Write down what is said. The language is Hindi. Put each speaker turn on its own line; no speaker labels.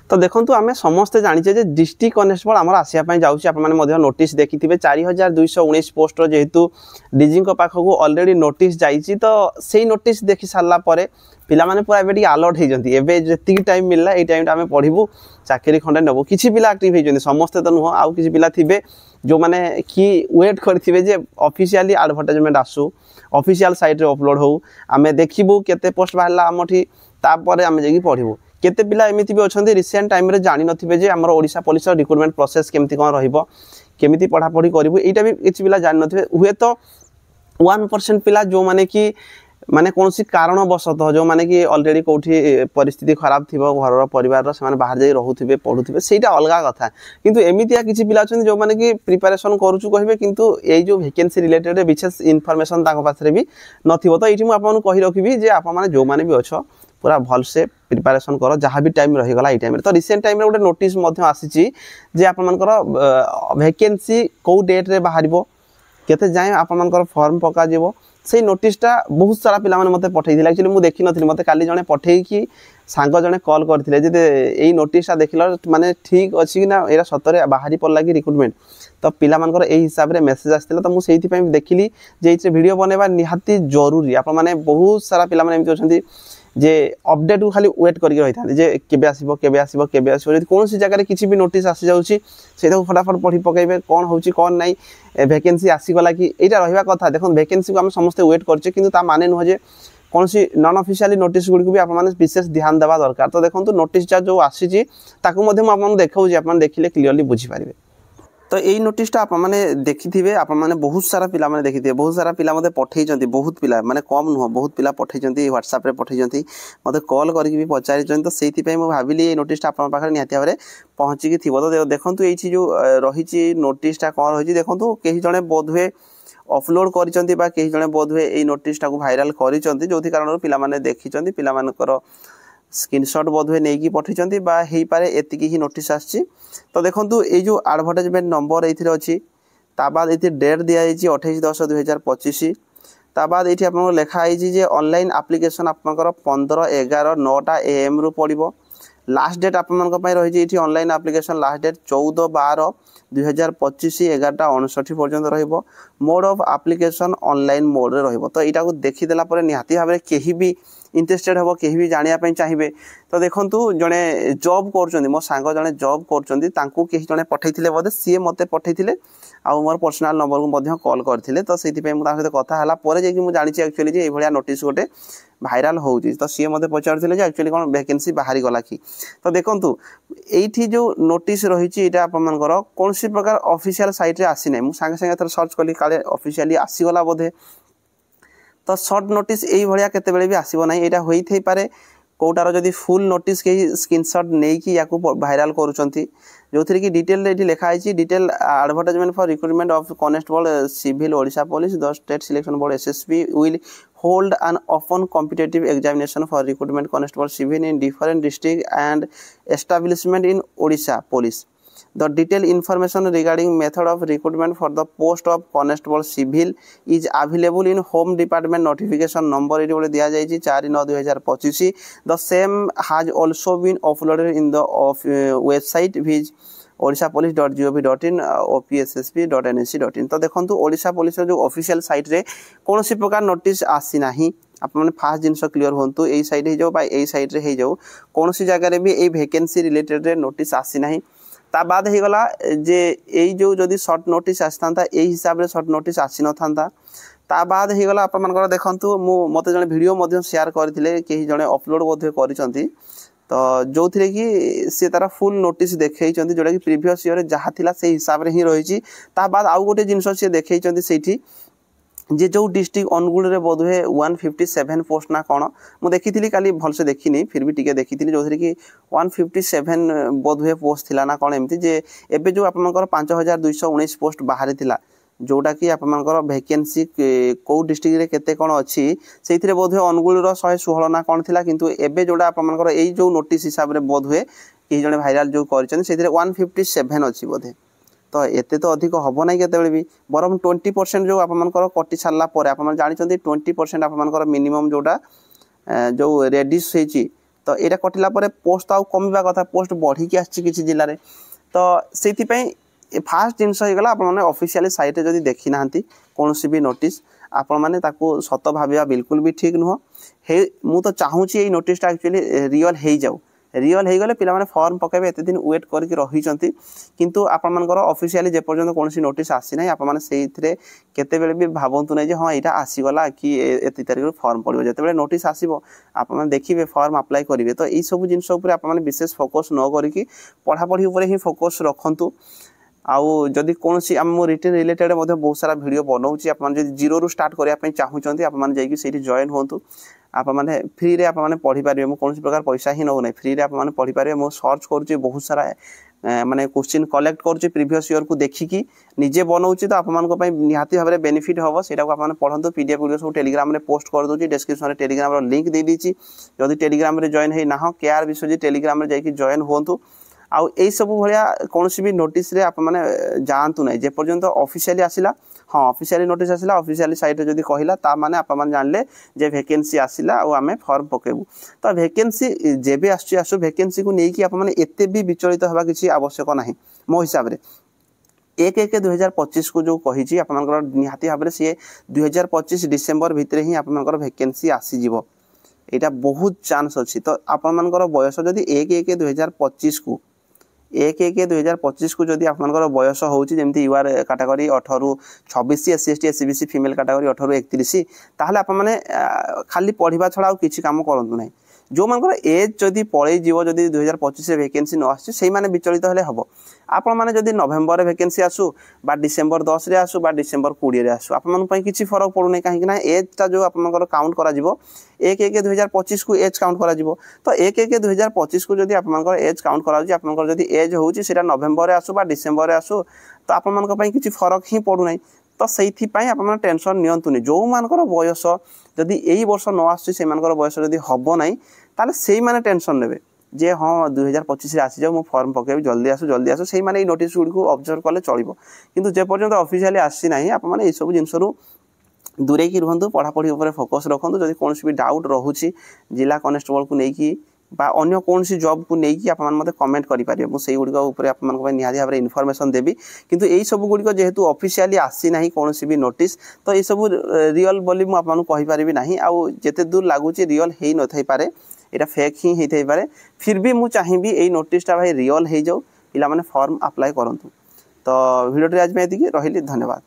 तो देखो आम समस्ते जाचे जे डिस्ट्रिक्ट कनेस्टेबल आम आसापी जाऊँगी नोटिस देखी थे 4219 पोस्ट जेहेतु डीजी पाखक अलरेडी नोटिस जाइए तो से नोटिस देखी सारापर पिलाने पूरा एवं अलर्ट होती जी टाइम मिलला ये टाइम आम पढ़ू चाकरी खंडे नबू किसी पिला आक्टिव होती समस्ते तो नुह आउ किसी पिला थे जो मैंने कि वेट करेंगे जे ऑफिशियली एडवर्टाइजमेंट आसू ऑफिशियल साइट रे अपलोड हो आम देखू केते पोस्ट बाहर आमठी तापर आम जाकि पढ़ू केते पिला एमती भी अच्छा रिसेंट टाइम रे जानी नथिबे जे हमर ओडिशा पुलिस रिक्रुटमेंट प्रोसेस केमती कौन रहिबो केमिति पढ़ापढ़ी करूँ यहाँ भी किसी पिला जानी नथिबे हुए तो 1% पिला जो माने कि माने कौन सी कारणवशतः जो माने कि अलरेडी कौटी परिस्थिति खराब थी घर परिवार से बाहर जाई रहूथिबे पढ़ुथिबे सेटा अलगा कथा किंतु एमितिया किसी पिला अछन जो माने कि प्रिपरेशन करूछु कहिबे किंतु एई जो वैकेंसी रिलेटेड विशेष इनफॉरमेशन ताको पासरे भी नथिबो तो एठी मु आपन कहि रखिबी जे आप माने जो माने भी अछो पूरा भल से प्रिपरेशन करो जहाँ भी टाइम रहीगला टाइम तो रिसेंट टाइम गोटे नोटिस आसी जे आपर वैकेंसी कौ डेट रे बाहर केते जाए आपर फॉर्म पकाजिवो से नोटिसटा बहुत सारा पिला मते पठे एक्चुअली मुझे देखी नी मत काली जड़े पठेकी सांग जड़े कॉल करते यही नोटिसटा देखल माने ठीक अच्छी ना यहाँ सतरे बाहरी पड़ा कि रिक्रुटमेंट तो पिला मानकर यही हिसाब से मेसेज आसाला तो मुझे देखिली जे ये वीडियो बनवा निहाती जरूरी आप बहुत सारा पिला एमती अच्छा जे अपडेट को खाली वेट करके रही था जे केबे आसीबो केबे आसीबो केबे आसीबो यदि कौन सी जगह किसी भी नोटिस आसी जाउची सेटा फटाफट पढ़ी पकेबे कौन होची कौन नहीं वैकेंसी आसीगला कि एटा रहिबा कथा देखो वैकेंसी को हम समस्त वेट करछे किंतु ता माने नुह जे कौन सी नॉन ऑफिशियली नोटिस गुडी को भी आप माने विशेष ध्यान देवा दरकार तो देखो नोटिस जो आसी ताकू मध्य मु आपन देखाउची आपन देखिले क्लियरली बुझी पारिबे तो यही नोटिसटा आप देखी थे आप बहुत सारा पिला देखी थे बहुत सारा पिला मते पठे बहुत पिला माने कम नुह बहुत पिला पठे व्हाट्सएप रे पठे मते कॉल करके भी पचारि तो से भाविली ये नोटिसटा आप पाखे निहाती भाव में पहुँचिकी थी तो देखूँ ये जो रही नोटिसटा कौन रही देखूँ कहीं जड़े बोधहुए अपलोड करी जड़े बोधहुए ये नोटिसटा को भाइराल करी जो कारण पिला देखी पिला स्क्रीनशॉट बोधहुए नहीं पठे हो पारे एतिकी ही नोटिस आसी तो देखो ये जो एडवर्टाइजमेंट नंबर ये अच्छी बाद ये डेट दी जाइए 28/10/2025 बाद ये आप लिखाई जे ऑनलाइन एप्लिकेशन आपंकर 15/11 AM रु पड़ो लास्ट डेट आप रही ऑनलाइन एप्लिकेशन लास्ट डेट 14/12/2025 11:59 पर्यंत रहिबो mode of application online mode रे रहिबो तो यहाँ को देखीदेला निहाती भाव में कहीं भी इंटरेस्टेड हम कहीं भी जानापी चाहिए तो देखूँ जड़े जॉब कर मो सांग जड़े जॉब कहीं जड़े पठे बोधे सी मत पठे आउ मोर पर्सनाल नंबर को कॉल करते तो से सहित कथा मुझे जानी एक्चुअली ये भाया नोटिस गोटे भाइराल हो तो सी मत पचारे एक्चुअली कौन वैकेंसी बाहरी गला कि तो देखूँ ये जो नोटिस रही आपर कौन सी प्रकार ऑफिशियल साइट रे आसी ना मुझे सागे सागे सर्च कली काले ऑफिशियली आसीगला बोधे तो शॉर्ट नोटिस यही भाया केते भी आसब ना यहाँ हो पारे कौटार जदि फुल नोटिस कहीं स्क्रीनशॉट नहीं या भाइराल करुँच जो थी कि डिटेल ये लिखाई detail advertisement for recruitment of constable civil Odisha police the state selection board SSB will hold an open competitive examination for recruitment constable civil in different district and establishment in Odisha police The detailed information regarding method of recruitment for the post of constable civil is available in Home Department notification number it दिया जाइए 4/9/2025 The same has also been uploaded in the website which odishapolice.gov.in opssp.nc.in तो देखो ओडिशा पुलिस जो ऑफिशियल साइट रे कौन सी प्रकार नोटिस आसी नाही आप फास्ट जिनस क्लियर हूँ यही साइड हो जाओ यही साइड रे हो जाओ कौन सी जगह भी ये वैकेंसी रिलेटेड रे नोटिस आसी नाही ता बाद हो गला जे यही जो जदि शॉर्ट नोटिस आसी था यही हिसाब से शॉर्ट नोटिस आसी न था ता बाद हो गला आप देखूँ मत जड़े वीडियो शेयर करते कहीं जड़े अपलोड बोधे कर तो जो थे कि सी तार फुल नोटिस देखई जोटा कि प्रीवियस ईयर जहाँ थी से हिसाब से ही रही बाद आउ गोटे जिनस सी देखई से जे जो डिस्ट्रिक्ट अनुगुल रे बोधहुए 157 पोस्ट ना कौन मुझे देखी काली भलसे देखनी फिर भी टिके देखी जो कि 157 बोधहुए पोस्ट थिला ना कौन एमती जे एबे जो आपर 5219 पोस्ट बाहरी थिला जोटा कि आपर वैकेंसी कौ डिस्ट्रिक्ट रे केते कौन अच्छी से बोधहुए अनुगुल 116 ना कौन थिला किंतु एबे जोटा आपर यही जो नोटिस हिसाब से बोधहुए कि जड़े भाइराल जो कर 157 अच्छी बोधे तो एते तो अधिक हम ना केते भी बरम 20% जो आपर कटि सारापर आप जानते 20% आपर मिनिमम जोटा जो रेडिस होती तो यहाँ कटिला पोस्ट आउ कमिबा कथा पोस्ट बढ़ी आसी किसी जिले में तो से फास्ट जिनस होगा आपने ऑफिशियली साइट जदि देखी ना कौन भी नोटिस आपण मैंने सत भाविया बिल्कुल भी ठीक नुह मु तो चाहूँगी ये नोटिसटा एक्चुअली रियल हो जाऊ रियल हो गले पिला फॉर्म पकेबे एते दिन वेट करके रही किंतु आपण मानकर ऑफिशियली जे पर्यंत कौन नोटिस आसी ना आपण मैंने से केतेबेले भी भावतु नहीं हाँ यहाँ आसीगला कि एति तारिख फॉर्म पड़ो जिते नोटिस आसो आप देखिए फॉर्म अप्लाई करेंगे तो यही सब जिनस आपने विशेष फोकस न करी पढ़ापढ़ी ही फोकस रखु आउ जदि कौन आम रिटेन रिलेटेड बहुत सारा वीडियो बनाऊँगी आप जीरो स्टार्ट करने चाहूँगी आप जॉइन हूँ आप मैंने फ्री रे आप मैंने पढ़ी पारे कौन प्रकार पैसा ही नौ ना फ्री रे आप मैंने पढ़ी पारे मु सर्च करुँच बहुत सारा माने क्वेश्चन कलेक्ट करुँच प्रीवियस ईयर को देखिकी निजे बनाऊँगी तो आप निहाती भाव में बेनिफिट हम से पढ़ो पीडीएफ वीडियो सब टेलीग्राम में पोस्ट कर दूसरी डिस्क्रिप्शन में टेलीग्राम लिंक दे दीची जदि टेलीग्राम में जॉइन है ना केआर विश्वजीत टेलीग्राम में जाकि जॉइन हूँ आउ यही सब भाया कौन भी नोटिस रे आप मैंने जातु ना जे पर्यंत ऑफिशियली आसला हाँ ऑफिशियली नोटिस आसला ऑफिशियली साइट जदि कहला ता माने आप मैंने जानले जे वैकेंसी आसला और आम फॉर्म पकेबू तो वैकेंसी जेबे आसु वैकेंसी को लेकिन आप मैंने एते भी विचलित हवा किसी आवश्यक ना मो हिसाब से 1/1/2025 को जो कही आप निहाती भाव में सी 2025 डिसेम्बर भितर ही आप वैकेंसी आसीज यहाँ बहुत चान्स अच्छी तो आपर बयस जदि 1/1/2025 को 1/1/2025 को जदि आपनकर बयस होउची जेमती UR category 18-26 SC ST SEBC female category 18-31 ताहले आप माने खाली पढ़िबा छडा किछि काम करंतु नै जो मानकर एज जदि पळै जीव जदि 2025 वैकेंसी न आसी सेही माने विचलित हेले हबो आपण माने जदि नवेम्बर वैकेंसी आसु बा डिसेम्बर 10 रे आसु बा डिसेम्बर 20 रे आसु आपण मन पई किछि फरक पडु नै काहे कि ना एज ता जो आपनकर काउंट करा जिवो 1/1/2025 को एज काउंट करा जिवो तो 1/1/2025 को जदि आपनकर एज काउंट करा जी आपनकर जदि एज होउची सेटा नवेम्बर रे आसु बा डिसेम्बर रे आसु तो आपण मन पई किछि फरक ही पडु नै तो से टेंशन नियंतुनी जो मानकर बयस जदि यही वर्ष न आसुची से मानकर बयस जदि हबो नै ताले सेही माने टेंशन नेबे जे हाँ 2025 रे आसी जाओ मु फॉर्म पकेबी जल्दी आसु सेही माने नोटिस गुडी को ऑब्जर्व कले चलिबो किंतु जे पर्यंत ऑफिशियली आसी नाही आप माने ए सब जिंस रु दूरे की रुहंतु पढ़ापढ़ी ऊपर फोकस रखंतु जदि कोनसी भी डाउट रहूची जिला कांस्टेबल को नेकी बा अन्य कौन सी जॉब को लेकिन आप मते कमेंट करि पारिबे मु सेही गुडी ऊपर आप मन को निहाती भाव इनफॉरमेशन देबी किंतु एई सब गुडी जेहेतु ऑफिशियली आसी नाही कौन सी भी नोटिस तो ये सब रियल बोली मु आप मन कहि पारिबी नाही आ जेते दूर लागुची रियल हेई न थाई पारे एटा फेक ही हेई थाई पारे फिर भी मु चाहिबी एई नोटिसटा भाई रियल हेई जाऊ पिला माने फॉर्म अप्लाई करंतु तो वीडियो आज में एतिकी रहिली धन्यवाद।